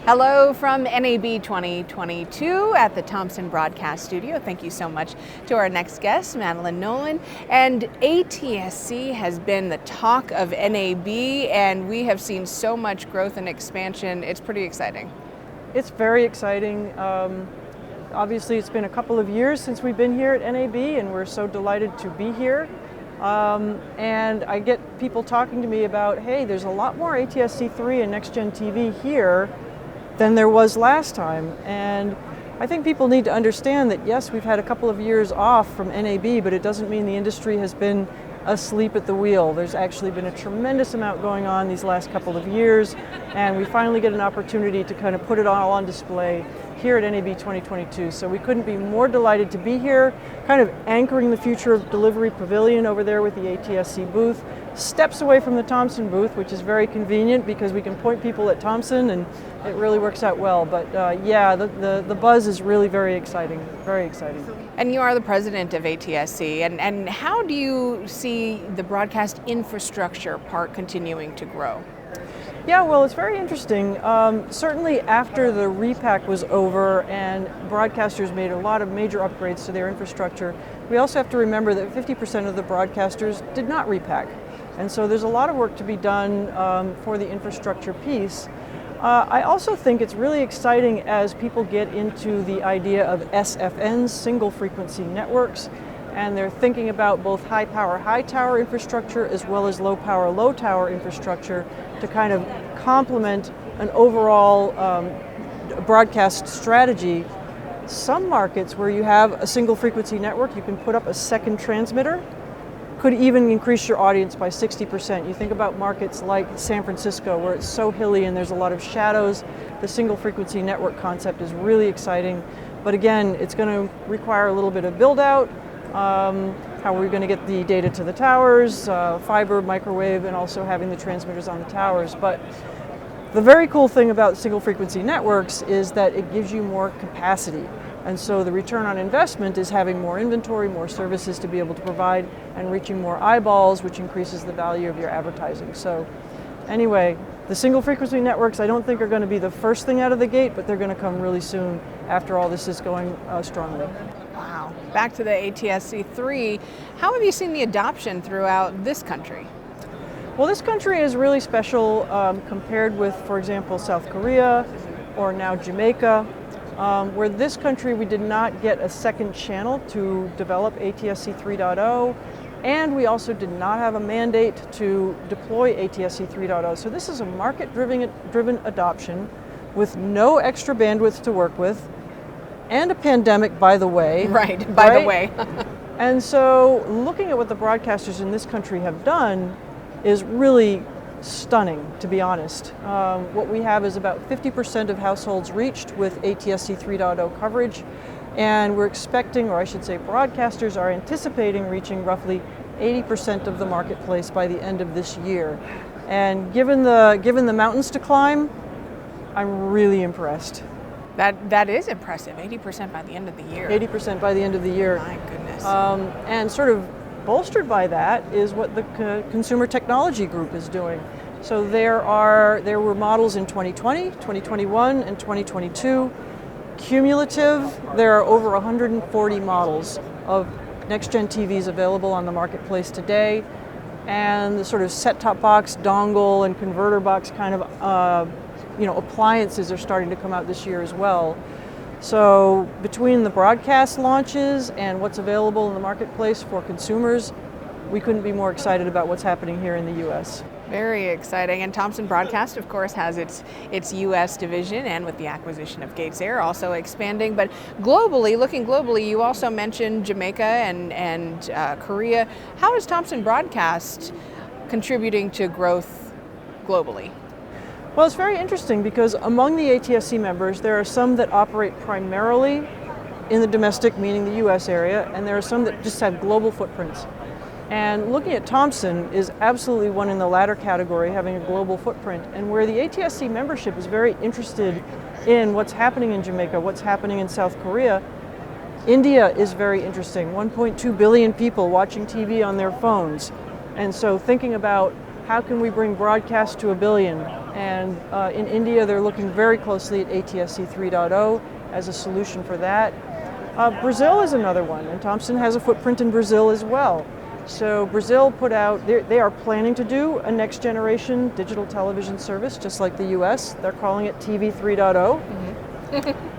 Hello from NAB 2022 at the Thomson Broadcast studio. Thank you so much to our next guest, Madeleine Noland. And ATSC has been the talk of NAB, and we have seen so much growth and expansion. It's pretty exciting. It's very exciting. Obviously, it's been a couple of years since we've been here at NAB, and we're so delighted to be here. And I get people talking to me about, hey, there's a lot more ATSC3 and Next Gen TV here than there was last time. And I think people need to understand that, yes, we've had a couple of years off from NAB, but it doesn't mean the industry has been asleep at the wheel. There's actually been a tremendous amount going on these last couple of years, and we finally get an opportunity to kind of put it all on display here at NAB 2022. So we couldn't be more delighted to be here, kind of anchoring the Future of Delivery Pavilion over there with the ATSC booth, steps away from the Thomson booth, which is very convenient because we can point people at Thomson and it really works out well. But yeah, the buzz is really very exciting, very exciting. And you are the president of ATSC, and how do you see the broadcast infrastructure part continuing to grow? Yeah, well, it's very interesting. Certainly after the repack was over and broadcasters made a lot of major upgrades to their infrastructure, we also have to remember that 50% of the broadcasters did not repack. And so there's a lot of work to be done for the infrastructure piece. I also think it's really exciting as people get into the idea of SFNs, single frequency networks, and they're thinking about both high power, high tower infrastructure as well as low power, low tower infrastructure to kind of complement an overall broadcast strategy. Some markets where you have a single frequency network, you can put up a second transmitter, could even increase your audience by 60%. You think about markets like San Francisco where it's so hilly and there's a lot of shadows. The single frequency network concept is really exciting, but again, it's going to require a little bit of build out. How we're going to get the data to the towers, fiber, microwave, and also having the transmitters on the towers. But the very cool thing about single frequency networks is that it gives you more capacity. And so the return on investment is having more inventory, more services to be able to provide, and reaching more eyeballs, which increases the value of your advertising. So anyway, the single frequency networks I don't think are going to be the first thing out of the gate, but they're going to come really soon after all this is going strongly. Wow. Back to the ATSC3, how have you seen the adoption throughout this country? Well, this country is really special compared with, for example, South Korea or now Jamaica, where this country we did not get a second channel to develop ATSC 3.0, and we also did not have a mandate to deploy ATSC 3.0. So this is a market-driven adoption with no extra bandwidth to work with, and a pandemic, by the way. Right, by the way. And so looking at what the broadcasters in this country have done is really stunning, to be honest. What we have is about 50% of households reached with ATSC 3.0 coverage, and we're expecting, or I should say broadcasters are anticipating reaching roughly 80% of the marketplace by the end of this year. And given the mountains to climb, I'm really impressed. That is impressive, 80% by the end of the year. 80% by the end of the year. My goodness. And sort of bolstered by that is what the Consumer Technology Group is doing. So there were models in 2020, 2021, and 2022. Cumulative, there are over 140 models of next-gen TVs available on the marketplace today. And the sort of set-top box, dongle, and converter box kind of appliances are starting to come out this year as well. So between the broadcast launches and what's available in the marketplace for consumers, we couldn't be more excited about what's happening here in the US. Very exciting. And Thomson Broadcast, of course, has its US division, and with the acquisition of Gates Air also expanding. But globally, looking globally, you also mentioned Jamaica and Korea. How is Thomson Broadcast contributing to growth globally? Well, it's very interesting because among the ATSC members, there are some that operate primarily in the domestic, meaning the US area, and there are some that just have global footprints. And looking at Thomson is absolutely one in the latter category, having a global footprint. And where the ATSC membership is very interested in what's happening in Jamaica, what's happening in South Korea, India is very interesting. 1.2 billion people watching TV on their phones. And so thinking about how can we bring broadcast to 1 billion And in India, they're looking very closely at ATSC 3.0 as a solution for that. Brazil is another one, and Thomson has a footprint in Brazil as well. So Brazil put out, they are planning to do a next generation digital television service, just like the US. They're calling it TV 3.0.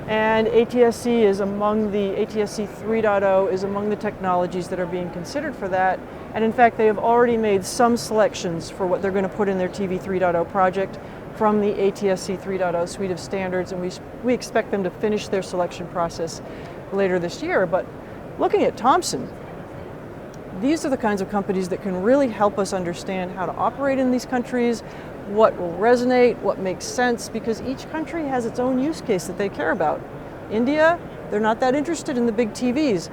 And ATSC 3.0 is among the technologies that are being considered for that. And in fact, they have already made some selections for what they're going to put in their TV 3.0 project from the ATSC 3.0 suite of standards, and we expect them to finish their selection process later this year. But looking at Thomson, these are the kinds of companies that can really help us understand how to operate in these countries, what will resonate, what makes sense, because each country has its own use case that they care about. India, they're not that interested in the big TVs.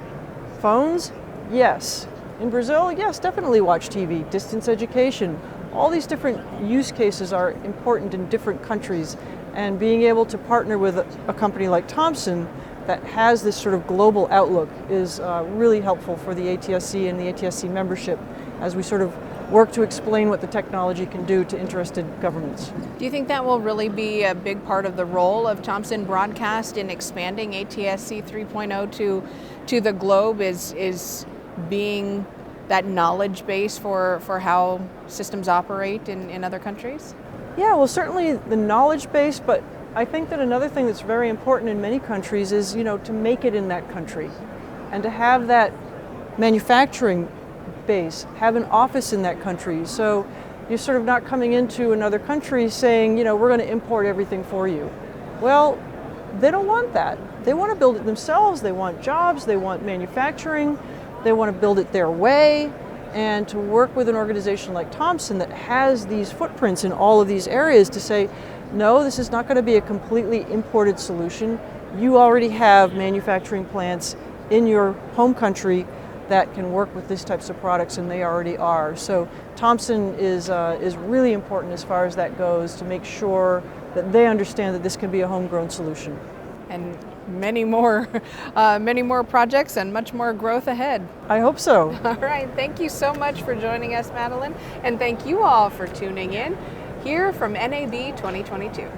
Phones, yes. In Brazil, yes, definitely watch TV. Distance education, all these different use cases are important in different countries, and being able to partner with a company like Thomson that has this sort of global outlook is really helpful for the ATSC and the ATSC membership as we sort of work to explain what the technology can do to interested governments. Do you think that will really be a big part of the role of Thomson Broadcast in expanding ATSC 3.0 to the globe, is being that knowledge base for how systems operate in other countries? Yeah, well, certainly the knowledge base, but I think that another thing that's very important in many countries is, to make it in that country and to have that manufacturing base, have an office in that country. So you're sort of not coming into another country saying, we're going to import everything for you. Well, they don't want that. They want to build it themselves. They want jobs. They want manufacturing. They want to build it their way. And to work with an organization like Thomson that has these footprints in all of these areas to say, no, this is not going to be a completely imported solution. You already have manufacturing plants in your home country that can work with these types of products, and they already are. So Thomson is really important as far as that goes, to make sure that they understand that this can be a homegrown solution. And many more projects and much more growth ahead. I hope so. All right, thank you so much for joining us, Madeleine, and thank you all for tuning in here from NAB 2022.